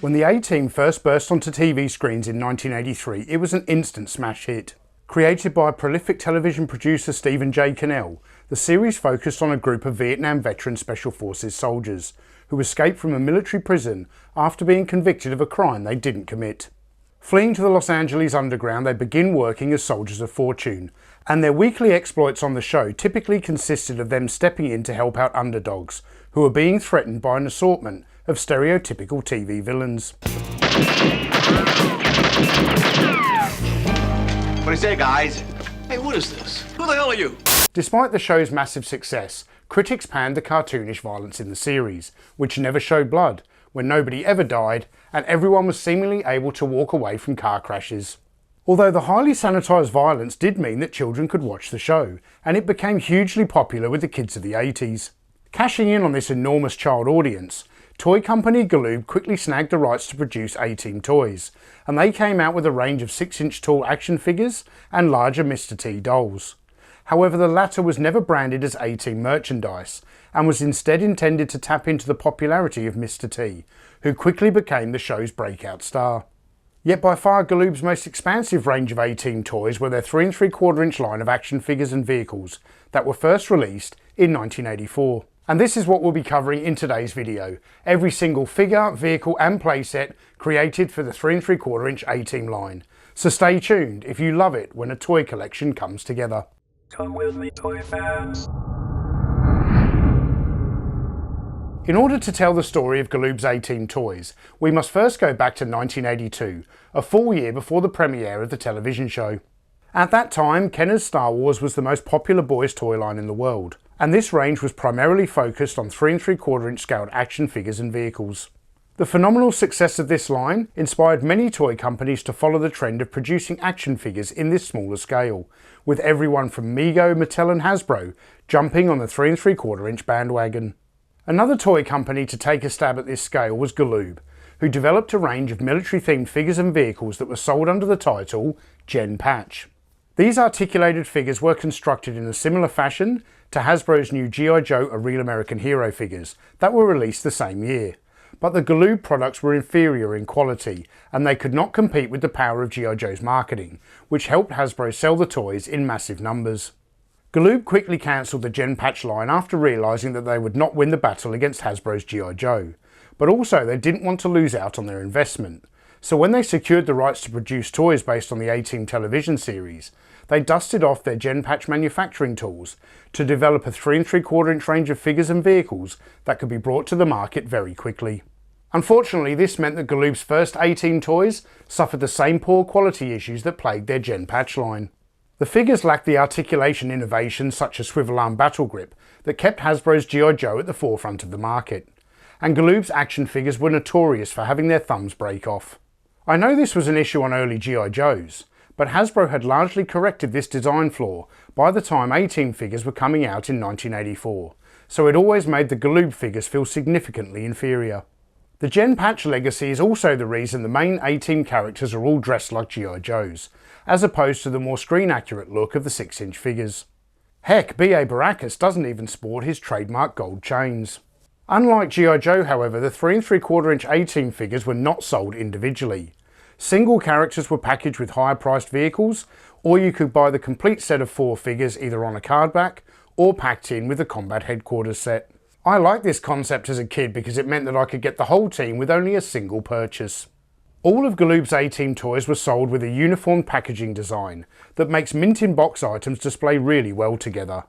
When the A-Team first burst onto TV screens in 1983, it was an instant smash hit. Created by prolific television producer Stephen J. Cannell, the series focused on a group of Vietnam veteran Special Forces soldiers who escaped from a military prison after being convicted of a crime they didn't commit. Fleeing to the Los Angeles underground, they begin working as soldiers of fortune, and their weekly exploits on the show typically consisted of them stepping in to help out underdogs who were being threatened by an assortment of stereotypical TV villains. What do you say, guys? Hey, what is this? Who the hell are you? Despite the show's massive success, critics panned the cartoonish violence in the series, which never showed blood, when nobody ever died, and everyone was seemingly able to walk away from car crashes. Although the highly sanitised violence did mean that children could watch the show, and it became hugely popular with the kids of the 80s. Cashing in on this enormous child audience, toy company Galoob quickly snagged the rights to produce A-Team toys, and they came out with a range of 6-inch tall action figures and larger Mr. T dolls. However, the latter was never branded as A-Team merchandise, and was instead intended to tap into the popularity of Mr. T, who quickly became the show's breakout star. Yet by far Galoob's most expansive range of A-Team toys were their 3 3/4-inch line of action figures and vehicles that were first released in 1984. And this is what we'll be covering in today's video. Every single figure, vehicle and playset created for the 3 3/4-inch A-Team line. So stay tuned if you love it when a toy collection comes together. Come with me, toy fans. In order to tell the story of Galoob's A-Team toys, we must first go back to 1982, a full year before the premiere of the television show. At that time, Kenner's Star Wars was the most popular boys' toy line in the world, and this range was primarily focused on 3 3/4-inch scaled action figures and vehicles. The phenomenal success of this line inspired many toy companies to follow the trend of producing action figures in this smaller scale, with everyone from Mego, Mattel and Hasbro jumping on the 3 3/4-inch bandwagon. Another toy company to take a stab at this scale was Galoob, who developed a range of military-themed figures and vehicles that were sold under the title Gen Patch. These articulated figures were constructed in a similar fashion to Hasbro's new G.I. Joe A Real American Hero figures that were released the same year. But the Galoob products were inferior in quality, and they could not compete with the power of G.I. Joe's marketing, which helped Hasbro sell the toys in massive numbers. Galoob quickly cancelled the Gen Patch line after realising that they would not win the battle against Hasbro's G.I. Joe, but also they didn't want to lose out on their investment. So when they secured the rights to produce toys based on the A-Team television series, they dusted off their Gen Patch manufacturing tools to develop a 3 3/4-inch range of figures and vehicles that could be brought to the market very quickly. Unfortunately, this meant that Galoob's first A-Team toys suffered the same poor quality issues that plagued their Gen Patch line. The figures lacked the articulation innovations such as swivel arm battle grip that kept Hasbro's G.I. Joe at the forefront of the market, and Galoob's action figures were notorious for having their thumbs break off. I know this was an issue on early G.I. Joes, but Hasbro had largely corrected this design flaw by the time A-Team figures were coming out in 1984, so it always made the Galoob figures feel significantly inferior. The Gen Patch legacy is also the reason the main A-Team characters are all dressed like G.I. Joes, as opposed to the more screen-accurate look of the 6-inch figures. Heck, B.A. Baracus doesn't even sport his trademark gold chains. Unlike G.I. Joe, however, the 3 3/4-inch A-Team figures were not sold individually. Single characters were packaged with higher priced vehicles, or you could buy the complete set of 4 figures either on a card back or packed in with a combat headquarters set. I liked this concept as a kid because it meant that I could get the whole team with only a single purchase. All of Galoob's A-Team toys were sold with a uniform packaging design that makes mint-in-box items display really well together.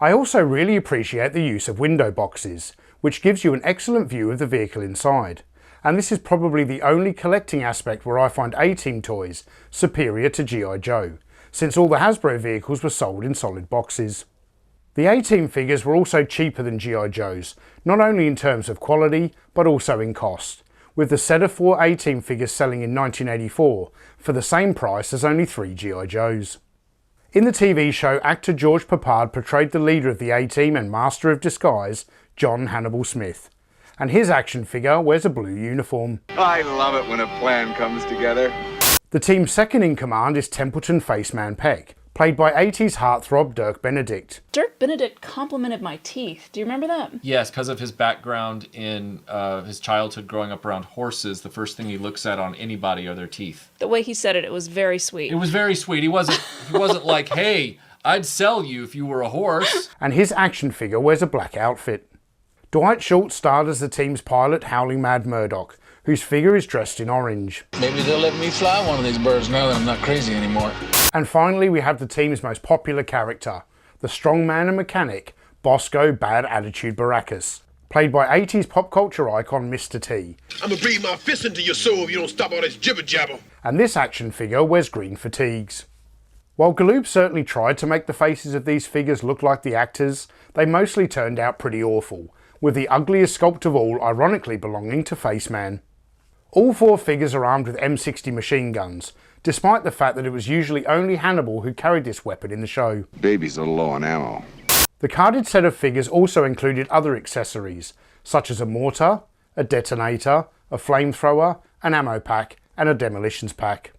I also really appreciate the use of window boxes, which gives you an excellent view of the vehicle inside. And this is probably the only collecting aspect where I find A-Team toys superior to G.I. Joe, since all the Hasbro vehicles were sold in solid boxes. The A-Team figures were also cheaper than G.I. Joe's, not only in terms of quality, but also in cost, with the set of 4 A-Team figures selling in 1984 for the same price as only 3 G.I. Joes. In the TV show, actor George Papard portrayed the leader of the A-Team and master of disguise, John Hannibal Smith, and his action figure wears a blue uniform. I love it when a plan comes together. The team's second in command is Templeton Faceman Peck, played by 80s heartthrob Dirk Benedict. Dirk Benedict complimented my teeth. Do you remember that? Yes, because of his background in his childhood growing up around horses, the first thing he looks at on anybody are their teeth. The way he said it, it was very sweet. It was very sweet. He wasn't like, hey, I'd sell you if you were a horse. And his action figure wears a black outfit. Dwight Schultz starred as the team's pilot, Howling Mad Murdoch, whose figure is dressed in orange. Maybe they'll let me fly one of these birds now that I'm not crazy anymore. And finally, we have the team's most popular character, the strongman and mechanic, Bosco Bad Attitude Baracus, played by 80s pop culture icon Mr. T. I'm gonna beat my fist into your soul if you don't stop all this jibber jabber. And this action figure wears green fatigues. While Galoob certainly tried to make the faces of these figures look like the actors, they mostly turned out pretty awful, with the ugliest sculpt of all ironically belonging to Faceman. All 4 figures are armed with M60 machine guns, despite the fact that it was usually only Hannibal who carried this weapon in the show. Baby's a little low on ammo. The carded set of figures also included other accessories, such as a mortar, a detonator, a flamethrower, an ammo pack, and a demolitions pack.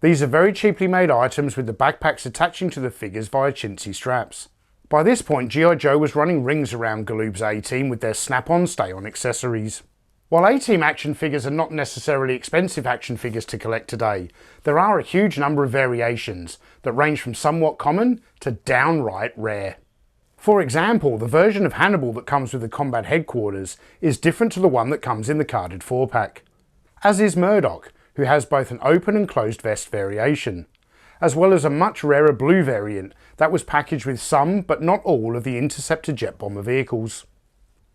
These are very cheaply made items with the backpacks attaching to the figures via chintzy straps. By this point, G.I. Joe was running rings around Galoob's A-Team with their snap-on, stay-on accessories. While A-Team action figures are not necessarily expensive action figures to collect today, there are a huge number of variations that range from somewhat common to downright rare. For example, the version of Hannibal that comes with the combat headquarters is different to the one that comes in the carded 4-pack. As is Murdoch, who has both an open and closed vest variation, as well as a much rarer blue variant that was packaged with some but not all of the Interceptor jet bomber vehicles.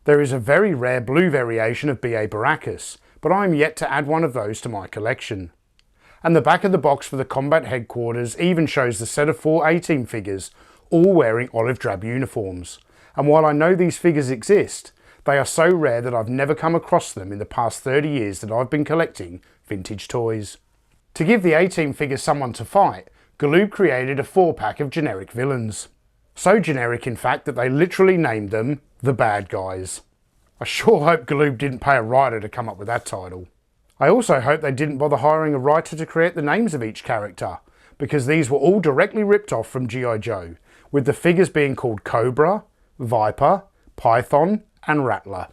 There is a very rare blue variation of B.A. Baracus, but I am yet to add one of those to my collection. And the back of the box for the combat headquarters even shows the set of 4 A-Team figures, all wearing olive drab uniforms. And while I know these figures exist, they are so rare that I've never come across them in the past 30 years that I've been collecting vintage toys. To give the A-Team figures someone to fight, Galoob created a 4-pack of generic villains. So generic in fact that they literally named them the Bad Guys. I sure hope Galoob didn't pay a writer to come up with that title. I also hope they didn't bother hiring a writer to create the names of each character, because these were all directly ripped off from G.I. Joe, with the figures being called Cobra, Viper, Python and Rattler.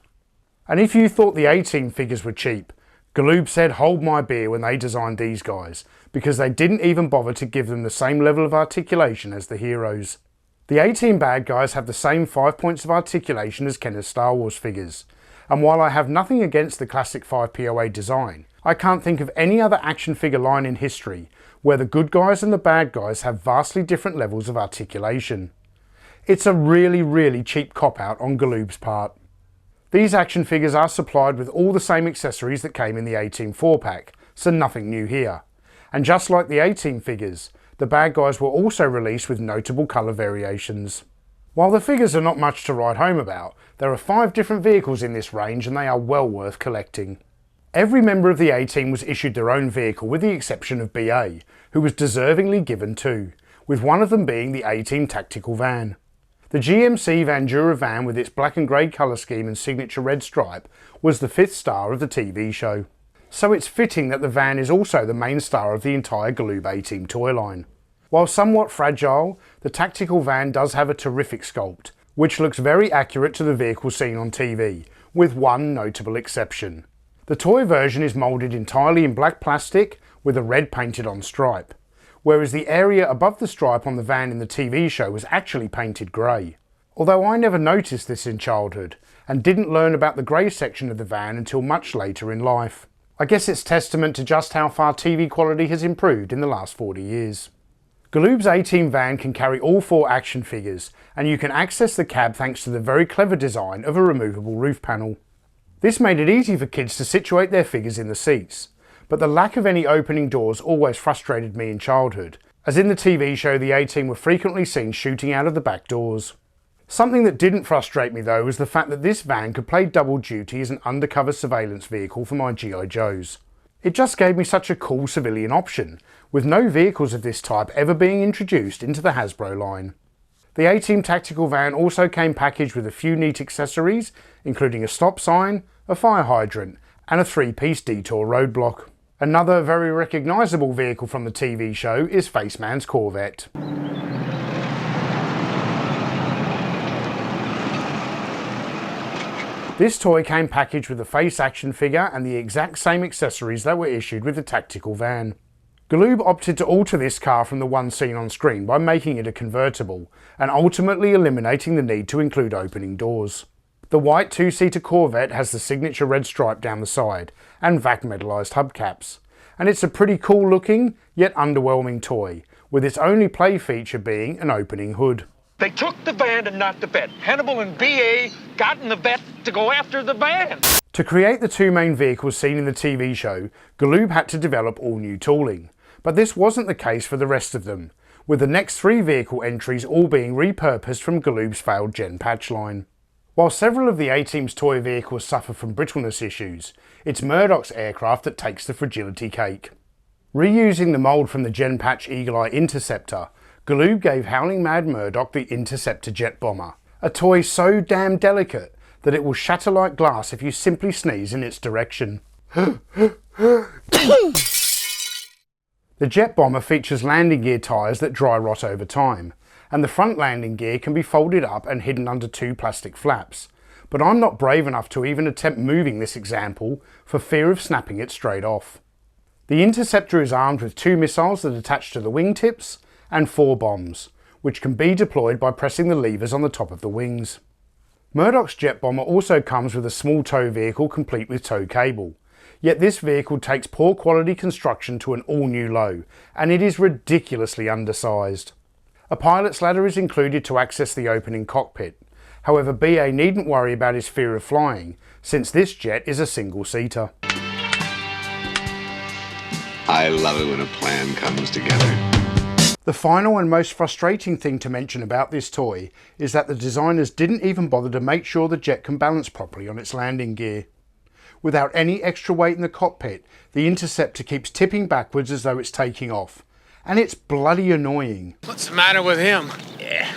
And if you thought the A-Team figures were cheap, Galoob said hold my beer when they designed these guys, because they didn't even bother to give them the same level of articulation as the heroes. The A-Team bad guys have the same 5 points of articulation as Kenner's Star Wars figures, and while I have nothing against the classic 5 POA design, I can't think of any other action figure line in history where the good guys and the bad guys have vastly different levels of articulation. It's a really cheap cop-out on Galoob's part. These action figures are supplied with all the same accessories that came in the A-Team 4-pack, so nothing new here. And just like the A-Team figures, the bad guys were also released with notable colour variations. While the figures are not much to write home about, there are 5 different vehicles in this range and they are well worth collecting. Every member of the A-Team was issued their own vehicle with the exception of BA, who was deservingly given 2, with one of them being the A-Team tactical van. The GMC Vandura van with its black and grey colour scheme and signature red stripe was the 5th star of the TV show. So it's fitting that the van is also the main star of the entire Galoob A-Team toy line. While somewhat fragile, the tactical van does have a terrific sculpt, which looks very accurate to the vehicle seen on TV, with one notable exception. The toy version is moulded entirely in black plastic with a red painted on stripe, whereas the area above the stripe on the van in the TV show was actually painted grey. Although I never noticed this in childhood, and didn't learn about the grey section of the van until much later in life. I guess it's testament to just how far TV quality has improved in the last 40 years. Galoob's A-Team van can carry all 4 action figures, and you can access the cab thanks to the very clever design of a removable roof panel. This made it easy for kids to situate their figures in the seats, but the lack of any opening doors always frustrated me in childhood, as in the TV show the A-Team were frequently seen shooting out of the back doors. Something that didn't frustrate me though was the fact that this van could play double duty as an undercover surveillance vehicle for my G.I. Joes. It just gave me such a cool civilian option, with no vehicles of this type ever being introduced into the Hasbro line. The A-Team tactical van also came packaged with a few neat accessories, including a stop sign, a fire hydrant, and a 3-piece detour roadblock. Another very recognisable vehicle from the TV show is Faceman's Corvette. This toy came packaged with a face action figure and the exact same accessories that were issued with the tactical van. Galoob opted to alter this car from the one seen on screen by making it a convertible, and ultimately eliminating the need to include opening doors. The white two-seater Corvette has the signature red stripe down the side, and VAC metallised hubcaps. And it's a pretty cool looking, yet underwhelming toy, with its only play feature being an opening hood. They took the van and not the vet. Hannibal and BA got in the vet to go after the van. To create the two main vehicles seen in the TV show, Galoob had to develop all new tooling. But this wasn't the case for the rest of them, with the next 3 vehicle entries all being repurposed from Galoob's failed Gen Patch line. While several of the A-Team's toy vehicles suffer from brittleness issues, it's Murdoch's aircraft that takes the fragility cake. Reusing the mould from the Gen Patch Eagle Eye Interceptor, Galoob gave Howling Mad Murdoch the Interceptor jet bomber, a toy so damn delicate that it will shatter like glass if you simply sneeze in its direction. The jet bomber features landing gear tyres that dry rot over time, and the front landing gear can be folded up and hidden under 2 plastic flaps, but I'm not brave enough to even attempt moving this example for fear of snapping it straight off. The Interceptor is armed with 2 missiles that attach to the wingtips, and 4 bombs, which can be deployed by pressing the levers on the top of the wings. Murdoch's jet bomber also comes with a small tow vehicle complete with tow cable, yet this vehicle takes poor quality construction to an all-new low, and it is ridiculously undersized. A pilot's ladder is included to access the opening cockpit, however BA needn't worry about his fear of flying, since this jet is a single-seater. I love it when a plan comes together. The final and most frustrating thing to mention about this toy is that the designers didn't even bother to make sure the jet can balance properly on its landing gear. Without any extra weight in the cockpit, the Interceptor keeps tipping backwards as though it's taking off, and it's bloody annoying. What's the matter with him? Yeah,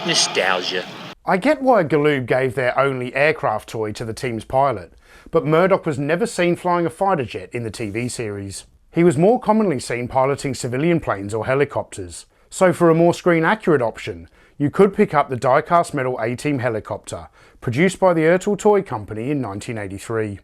nostalgia. I get why Galoob gave their only aircraft toy to the team's pilot, but Murdoch was never seen flying a fighter jet in the TV series. He was more commonly seen piloting civilian planes or helicopters, so for a more screen accurate option, you could pick up the die-cast metal A-Team helicopter, produced by the ERTL toy company in 1983.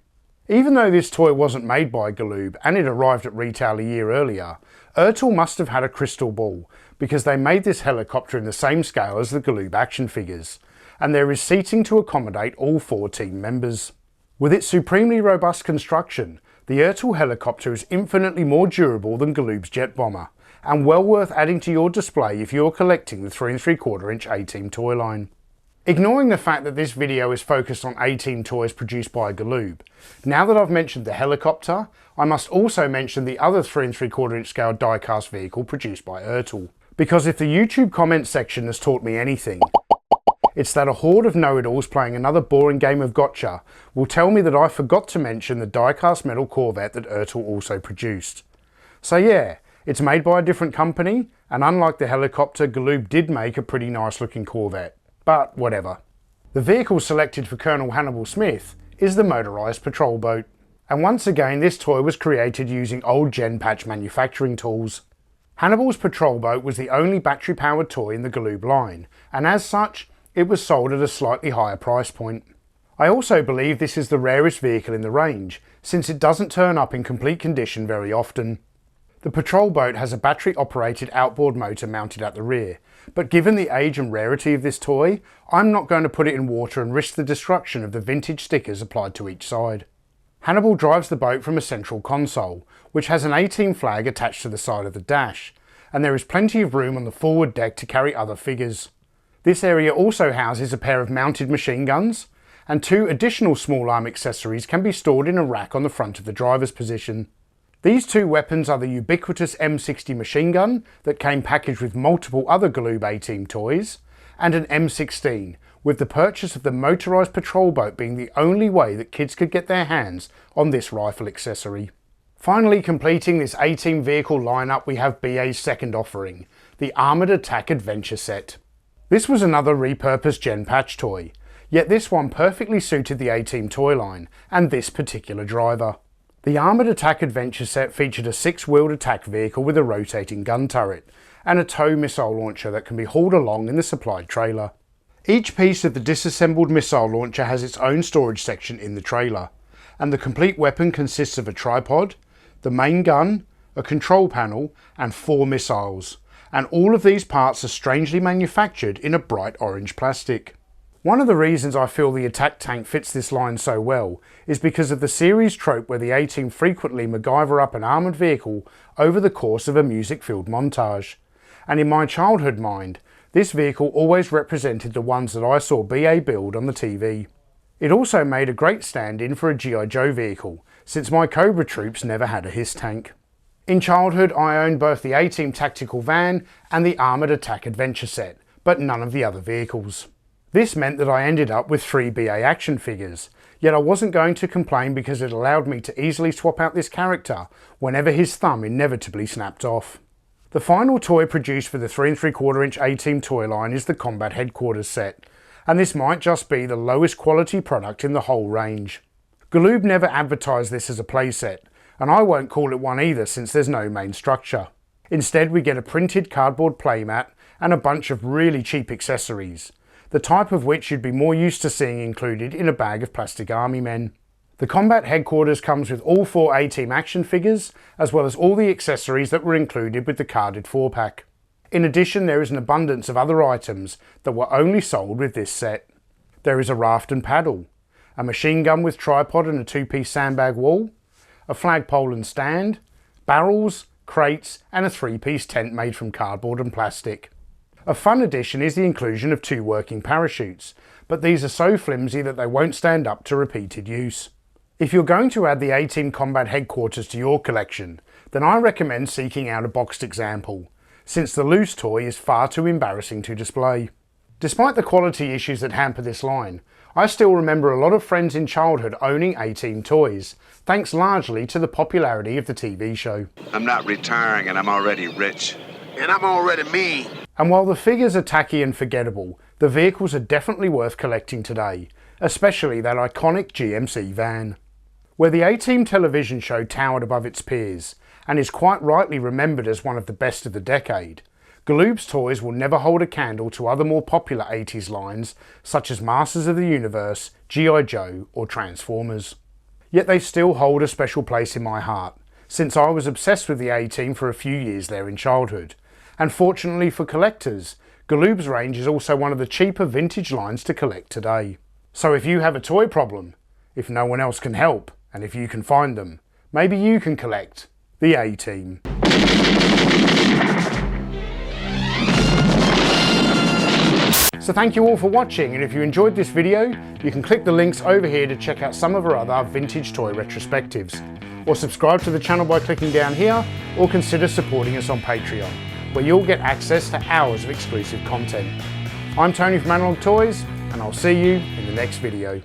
Even though this toy wasn't made by Galoob and it arrived at retail a year earlier, ERTL must have had a crystal ball, because they made this helicopter in the same scale as the Galoob action figures, and there is seating to accommodate all 4 team members. With its supremely robust construction, the ERTL helicopter is infinitely more durable than Galoob's jet bomber, and well worth adding to your display if you're collecting the 3 3/4 inch A-Team toy line. Ignoring the fact that this video is focused on A-Team toys produced by Galoob, now that I've mentioned the helicopter, I must also mention the other 3 3/4 inch scale die-cast vehicle produced by ERTL. Because if the YouTube comments section has taught me anything, it's that a horde of know-it-alls playing another boring game of gotcha will tell me that I forgot to mention the die-cast metal Corvette that ERTL also produced. So yeah, it's made by a different company, and unlike the helicopter, Galoob did make a pretty nice looking Corvette. But whatever. The vehicle selected for Colonel Hannibal Smith is the Motorised patrol boat. And once again, this toy was created using old Gen Patch manufacturing tools. Hannibal's patrol boat was the only battery-powered toy in the Galoob line, and as such, it was sold at a slightly higher price point. I also believe this is the rarest vehicle in the range, since it doesn't turn up in complete condition very often. The patrol boat has a battery-operated outboard motor mounted at the rear, but given the age and rarity of this toy, I'm not going to put it in water and risk the destruction of the vintage stickers applied to each side. Hannibal drives the boat from a central console, which has an A-Team flag attached to the side of the dash, and there is plenty of room on the forward deck to carry other figures. This area also houses a pair of mounted machine guns, and 2 additional small arm accessories can be stored in a rack on the front of the driver's position. These 2 weapons are the ubiquitous M60 machine gun that came packaged with multiple other Galoob A-Team toys, and an M16, with the purchase of the Motorised patrol boat being the only way that kids could get their hands on this rifle accessory. Finally completing this A-Team vehicle lineup, we have BA's second offering, the Armoured Attack Adventure Set. This was another repurposed Gen Patch toy, yet this one perfectly suited the A-Team toy line and this particular driver. The Armoured Attack Adventure set featured a 6-wheeled attack vehicle with a rotating gun turret and a tow missile launcher that can be hauled along in the supplied trailer. Each piece of the disassembled missile launcher has its own storage section in the trailer, and the complete weapon consists of a tripod, the main gun, a control panel, and 4 missiles, and all of these parts are strangely manufactured in a bright orange plastic. One of the reasons I feel the attack tank fits this line so well is because of the series trope where the A-Team frequently MacGyver up an armoured vehicle over the course of a music-filled montage. And in my childhood mind, this vehicle always represented the ones that I saw BA build on the TV. It also made a great stand-in for a G.I. Joe vehicle, since my Cobra troops never had a HISS tank. In childhood, I owned both the A-Team tactical van and the Armoured Attack Adventure set, but none of the other vehicles. This meant that I ended up with 3 BA action figures, yet I wasn't going to complain because it allowed me to easily swap out this character whenever his thumb inevitably snapped off. The final toy produced for the 3 3/4 inch A-Team toy line is the Combat Headquarters set, and this might just be the lowest quality product in the whole range. Galoob never advertised this as a playset, and I won't call it one either since there's no main structure. Instead we get a printed cardboard playmat and a bunch of really cheap accessories, the type of which you'd be more used to seeing included in a bag of plastic army men. The Combat Headquarters comes with all 4 A-Team action figures, as well as all the accessories that were included with the carded 4-pack. In addition, there is an abundance of other items that were only sold with this set. There is a raft and paddle, a machine gun with tripod and a 2-piece sandbag wall, a flagpole and stand, barrels, crates, and a 3-piece tent made from cardboard and plastic. A fun addition is the inclusion of 2 working parachutes, but these are so flimsy that they won't stand up to repeated use. If you're going to add the A-Team Combat Headquarters to your collection, then I recommend seeking out a boxed example, since the loose toy is far too embarrassing to display. Despite the quality issues that hamper this line, I still remember a lot of friends in childhood owning A-Team toys, thanks largely to the popularity of the TV show. I'm not retiring and I'm already rich. And I'm already mean. And while the figures are tacky and forgettable, the vehicles are definitely worth collecting today, especially that iconic GMC van. Where the A-Team television show towered above its peers, and is quite rightly remembered as one of the best of the decade, Galoob's toys will never hold a candle to other more popular 80s lines such as Masters of the Universe, G.I. Joe or Transformers. Yet they still hold a special place in my heart, since I was obsessed with the A-Team for a few years there in childhood, and fortunately for collectors, Galoob's range is also one of the cheaper vintage lines to collect today. So if you have a toy problem, if no one else can help, and if you can find them, maybe you can collect the A-Team. So thank you all for watching, and if you enjoyed this video, you can click the links over here to check out some of our other vintage toy retrospectives, or subscribe to the channel by clicking down here, or consider supporting us on Patreon, where you'll get access to hours of exclusive content. I'm Tony from Analog Toys, and I'll see you in the next video.